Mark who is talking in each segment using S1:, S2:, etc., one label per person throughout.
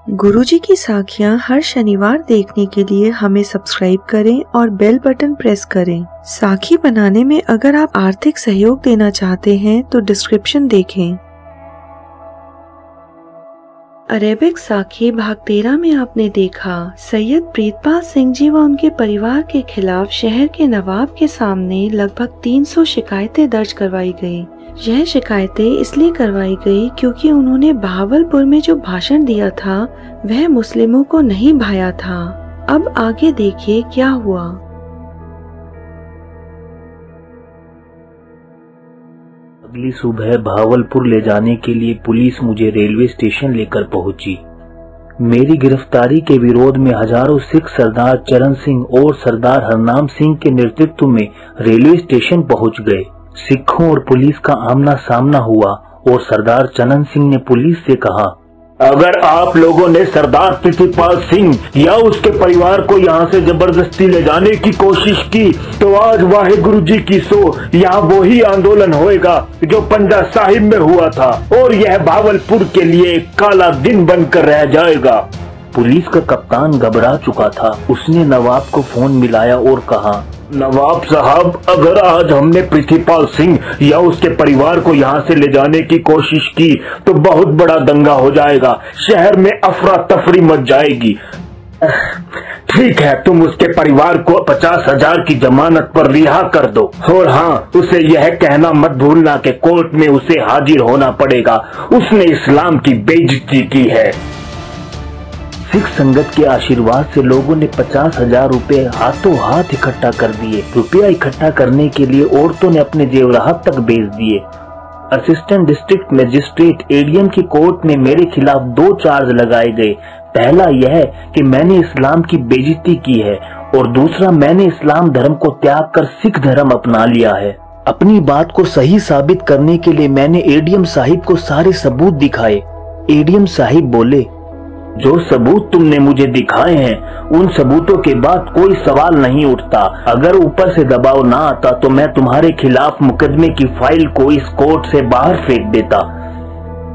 S1: गुरुजी की साखियाँ हर शनिवार देखने के लिए हमें सब्सक्राइब करें और बेल बटन प्रेस करें। साखी बनाने में अगर आप आर्थिक सहयोग देना चाहते हैं तो डिस्क्रिप्शन देखें। अरेबिक साखी भाग 13 में आपने देखा सैयद प्रीतपाल सिंह जी व उनके परिवार के खिलाफ शहर के नवाब के सामने लगभग 300 शिकायतें दर्ज करवाई गई। यह शिकायतें इसलिए करवाई गई क्योंकि उन्होंने बहावलपुर में जो भाषण दिया था वह मुस्लिमों को नहीं भाया था। अब आगे देखिए क्या हुआ।
S2: अगली सुबह बहावलपुर ले जाने के लिए पुलिस मुझे रेलवे स्टेशन लेकर पहुंची। मेरी गिरफ्तारी के विरोध में हजारों सिख सरदार चरण सिंह और सरदार हरनाम सिंह के नेतृत्व में रेलवे स्टेशन पहुंच गए। सिखों और पुलिस का आमना सामना हुआ और सरदार चरण सिंह ने पुलिस से कहा, अगर आप लोगों ने सरदार प्रीतपाल सिंह या उसके परिवार को यहाँ से जबरदस्ती ले जाने की कोशिश की तो आज वाहेगुरु जी की सो यहाँ वही आंदोलन होएगा जो पंजा साहिब में हुआ था और यह बहावलपुर के लिए काला दिन बनकर रह जाएगा। पुलिस का कप्तान घबरा चुका था। उसने नवाब को फोन मिलाया और कहा, नवाब साहब, अगर आज हमने प्रीतपाल सिंह या उसके परिवार को यहाँ से ले जाने की कोशिश की तो बहुत बड़ा दंगा हो जाएगा, शहर में अफरा तफरी मच जाएगी। ठीक है, तुम उसके परिवार को 50,000 की जमानत पर रिहा कर दो और हाँ, उसे यह कहना मत भूलना कि कोर्ट में उसे हाजिर होना पड़ेगा, उसने इस्लाम की बेइज्जती की है। सिख संगत के आशीर्वाद से लोगों ने 50,000 रुपए हाथों हाथ इकट्ठा कर दिए। रुपया इकट्ठा करने के लिए औरतों ने अपने जेवरात तक बेच दिए। असिस्टेंट डिस्ट्रिक्ट मजिस्ट्रेट एडीएम की कोर्ट में मेरे खिलाफ 2 चार्ज लगाए गए। पहला यह कि मैंने इस्लाम की बेइज्जती की है और दूसरा मैंने इस्लाम धर्म को त्याग कर सिख धर्म अपना लिया है। अपनी बात को सही साबित करने के लिए मैंने एडीएम साहिब को सारे सबूत दिखाए। एडीएम साहिब बोले, जो सबूत तुमने मुझे दिखाए हैं उन सबूतों के बाद कोई सवाल नहीं उठता। अगर ऊपर से दबाव ना आता तो मैं तुम्हारे खिलाफ मुकदमे की फाइल को इस कोर्ट से बाहर फेंक देता।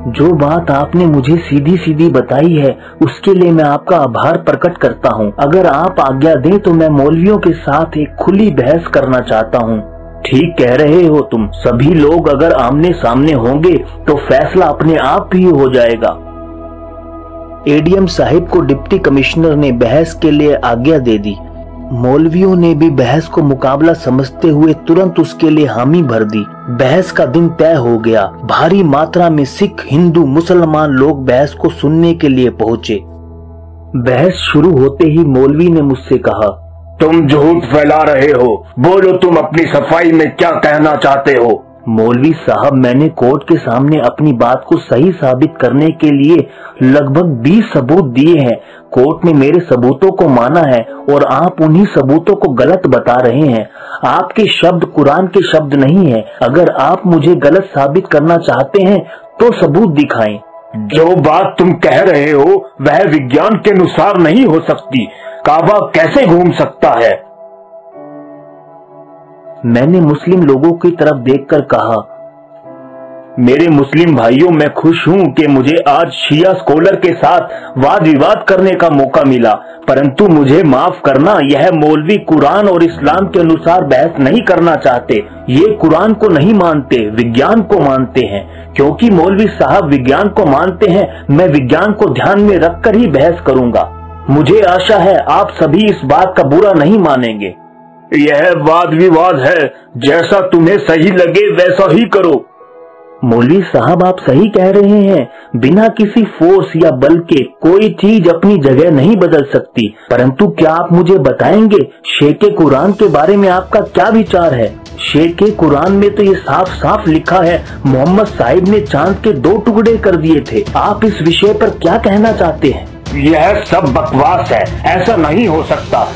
S2: जो बात आपने मुझे सीधी सीधी बताई है उसके लिए मैं आपका आभार प्रकट करता हूँ। अगर आप आज्ञा दें तो मैं मौलवियों के साथ एक खुली बहस करना चाहता हूँ। ठीक कह रहे हो तुम। सभी लोग अगर आमने सामने होंगे तो फैसला अपने आप ही हो जाएगा। एडीएम साहिब को डिप्टी कमिश्नर ने बहस के लिए आज्ञा दे दी। मौलवियों ने भी बहस को मुकाबला समझते हुए तुरंत उसके लिए हामी भर दी। बहस का दिन तय हो गया। भारी मात्रा में सिख, हिंदू, मुसलमान लोग बहस को सुनने के लिए पहुंचे। बहस शुरू होते ही मौलवी ने मुझसे कहा, तुम झूठ फैला रहे हो, बोलो तुम अपनी सफाई में क्या कहना चाहते हो। मौलवी साहब, मैंने कोर्ट के सामने अपनी बात को सही साबित करने के लिए लगभग 20 सबूत दिए हैं। कोर्ट ने मेरे सबूतों को माना है और आप उन्हीं सबूतों को गलत बता रहे हैं। आपके शब्द कुरान के शब्द नहीं है। अगर आप मुझे गलत साबित करना चाहते हैं तो सबूत दिखाएं। जो बात तुम कह रहे हो वह विज्ञान के अनुसार नहीं हो सकती। काबा कैसे घूम सकता है? मैंने मुस्लिम लोगों की तरफ देखकर कहा, मेरे मुस्लिम भाइयों, मैं खुश हूं कि मुझे आज शिया स्कॉलर के साथ वाद विवाद करने का मौका मिला, परंतु मुझे माफ करना, यह मौलवी कुरान और इस्लाम के अनुसार बहस नहीं करना चाहते। ये कुरान को नहीं मानते, विज्ञान को मानते हैं। क्योंकि मौलवी साहब विज्ञान को मानते हैं, मैं विज्ञान को ध्यान में रखकर ही बहस करूंगा। मुझे आशा है आप सभी इस बात का बुरा नहीं मानेंगे। यह वाद विवाद है, जैसा तुम्हें सही लगे वैसा ही करो। मौलवी साहब, आप सही कह रहे हैं। बिना किसी फोर्स या बल के कोई चीज अपनी जगह नहीं बदल सकती। परंतु क्या आप मुझे बताएंगे शेखे कुरान के बारे में आपका क्या विचार है? शेखे कुरान में तो ये साफ साफ लिखा है मोहम्मद साहिब ने चांद के 2 टुकड़े कर दिए थे। आप इस विषय पर क्या कहना चाहते हैं? यह सब बकवास है, ऐसा नहीं हो सकता।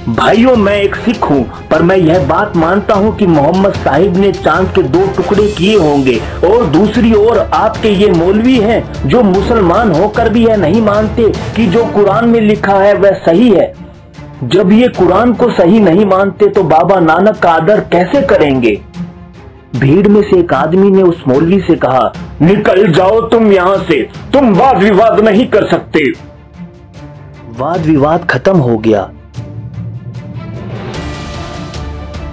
S2: भाइयों, मैं एक सिख हूँ, पर मैं यह बात मानता हूँ कि मोहम्मद साहिब ने चांद के 2 टुकड़े किए होंगे। और दूसरी ओर आपके ये मौलवी हैं जो मुसलमान होकर भी यह नहीं मानते कि जो कुरान में लिखा है वह सही है। जब ये कुरान को सही नहीं मानते तो बाबा नानक का आदर कैसे करेंगे? भीड़ में से एक आदमी ने उस मौलवी से कहा, निकल जाओ तुम यहाँ से, तुम वाद विवाद नहीं कर सकते। वाद विवाद खत्म हो गया।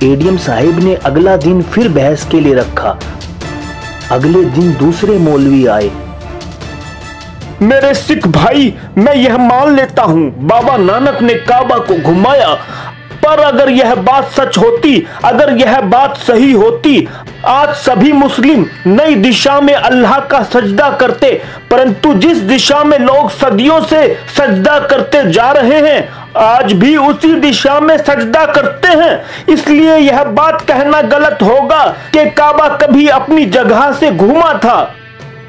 S2: एडीएम साहिब ने अगला दिन फिर बहस के लिए रखा। अगले दिन दूसरे मौलवी आए।
S3: मेरे सिख भाई, मैं यह मान लेता हूं बाबा नानक ने काबा को घुमाया, पर अगर यह बात सच होती, अगर यह बात सही होती, आज सभी मुस्लिम नई दिशा में अल्लाह का सजदा करते, परंतु जिस दिशा में लोग सदियों से सजदा करते जा रहे हैं, आज भी उसी दिशा में सजदा करते हैं। इसलिए यह बात कहना गलत होगा कि काबा कभी अपनी जगह से घूमा था।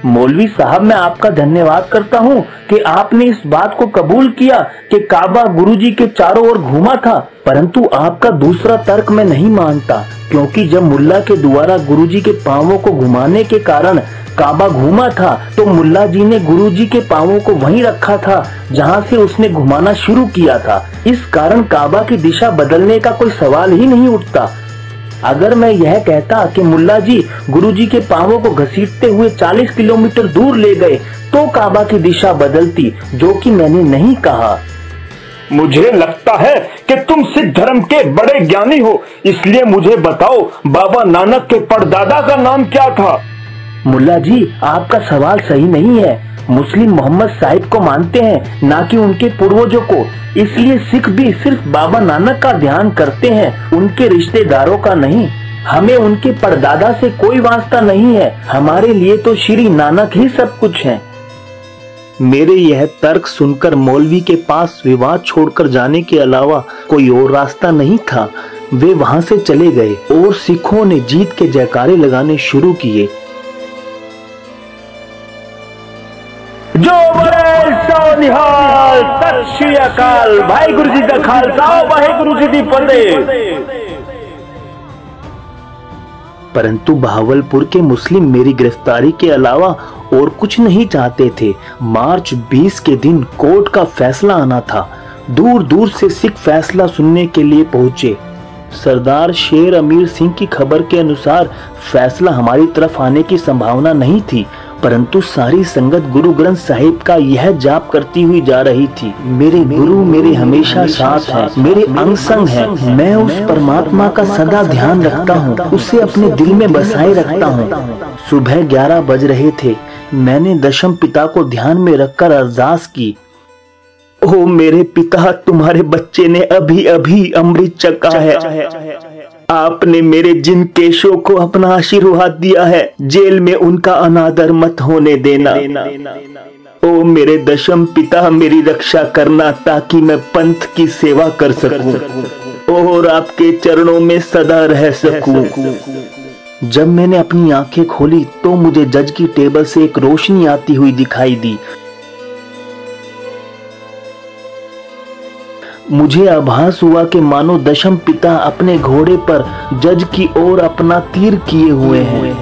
S2: मौलवी साहब, मैं आपका धन्यवाद करता हूँ कि आपने इस बात को कबूल किया कि काबा गुरुजी के चारों ओर घूमा था, परंतु आपका दूसरा तर्क मैं नहीं मानता, क्योंकि जब मुल्ला के द्वारा गुरुजी के पांवों को घुमाने के कारण काबा घूमा था, तो मुल्ला जी ने गुरुजी के पांवों को वहीं रखा था जहां से उसने घुमाना शुरू किया था। इस कारण काबा की दिशा बदलने का कोई सवाल ही नहीं उठता। अगर मैं यह कहता कि मुल्ला जी गुरुजी के पांवों को घसीटते हुए 40 किलोमीटर दूर ले गए, तो काबा की दिशा बदलती, जो कि मैंने नहीं कहा।
S3: मुझे लगता है कि तुम सिख धर्म के बड़े ज्ञानी हो, इसलिए मुझे बताओ बाबा नानक के परदादा का नाम क्या था?
S2: मुल्ला जी, आपका सवाल सही नहीं है। मुस्लिम मोहम्मद साहिब को मानते हैं, ना कि उनके पूर्वजों को। इसलिए सिख भी सिर्फ बाबा नानक का ध्यान करते हैं, उनके रिश्तेदारों का नहीं। हमें उनके परदादा से कोई वास्ता नहीं है। हमारे लिए तो श्री नानक ही सब कुछ है।
S4: मेरे यह तर्क सुनकर मौलवी के पास विवाद छोड़कर जाने के अलावा कोई और रास्ता नहीं था। वे वहां से चले गए और सिखों ने जीत के जयकारे लगाने शुरू किए।
S3: जो बड़े सो निहाल, सत श्री अकाल, भाई गुरु जी का खालसा, वाहे गुरु जी दी फतेह।
S4: परंतु बहावलपुर के मुस्लिम मेरी गिरफ्तारी के अलावा और कुछ नहीं चाहते थे। मार्च 20 के दिन कोर्ट का फैसला आना था। दूर दूर से सिख फैसला सुनने के लिए पहुंचे। सरदार शेर अमीर सिंह की खबर के अनुसार फैसला हमारी तरफ आने की संभावना नहीं थी, परंतु सारी संगत गुरु ग्रंथ साहिब का यह जाप करती हुई जा रही थी। मेरे गुरु मेरे हमेशा साथ हैं, मेरे अंग संग हैं। मैं उस परमात्मा का सदा ध्यान रखता हूँ, उसे अपने दिल में बसाए रखता हूँ। सुबह 11 बज रहे थे। मैंने दशम पिता को ध्यान में रखकर अरदास की। ओ मेरे पिता, तुम्हारे बच्चे ने अभी अभी अमृत चखा है। आपने मेरे जिन केशों को अपना आशीर्वाद दिया है, जेल में उनका अनादर मत होने देना। ओ मेरे दशम पिता, मेरी रक्षा करना ताकि मैं पंथ की सेवा कर सकूं और आपके चरणों में सदा रह सकूं। जब मैंने अपनी आंखें खोली तो मुझे जज की टेबल से एक रोशनी आती हुई दिखाई दी। मुझे आभास हुआ कि मानो दशम पिता अपने घोड़े पर जज की ओर अपना तीर किए हुए हैं।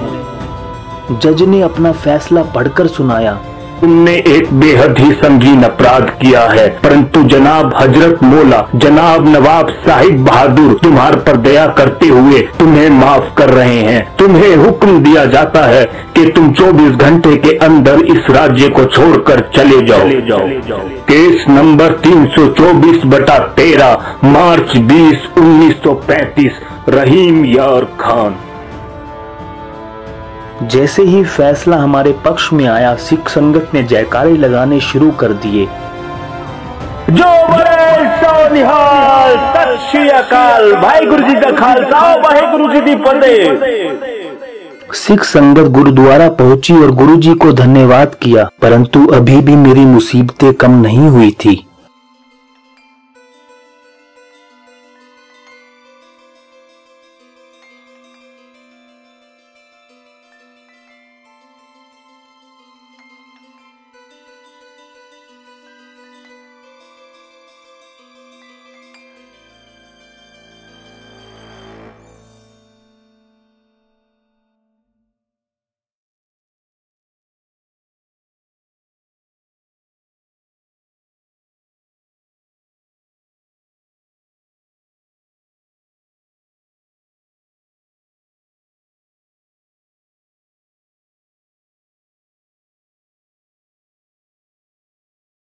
S4: जज ने अपना फैसला पढ़कर सुनाया।
S3: तुमने एक बेहद ही संगीन अपराध किया है, परंतु जनाब हजरत मौला जनाब नवाब साहिब बहादुर तुम्हार पर दया करते हुए तुम्हें माफ कर रहे हैं। तुम्हें हुक्म दिया जाता है कि तुम 24 घंटे के अंदर इस राज्य को छोड़कर चले जाओ। केस नंबर 324/13 मार्च 20 1935 रहीम यार खान।
S4: जैसे ही फैसला हमारे पक्ष में आया, सिख संगत ने जयकारे लगाने शुरू कर दिए।
S3: जो बड़े सो निहाल, सत श्री अकाल, भाई गुरु जी का खालसा, वाहे गुरु जी दी फतेह।
S4: सिख संगत गुरुद्वारा पहुंची और गुरुजी को धन्यवाद किया, परंतु अभी भी मेरी मुसीबतें कम नहीं हुई थी।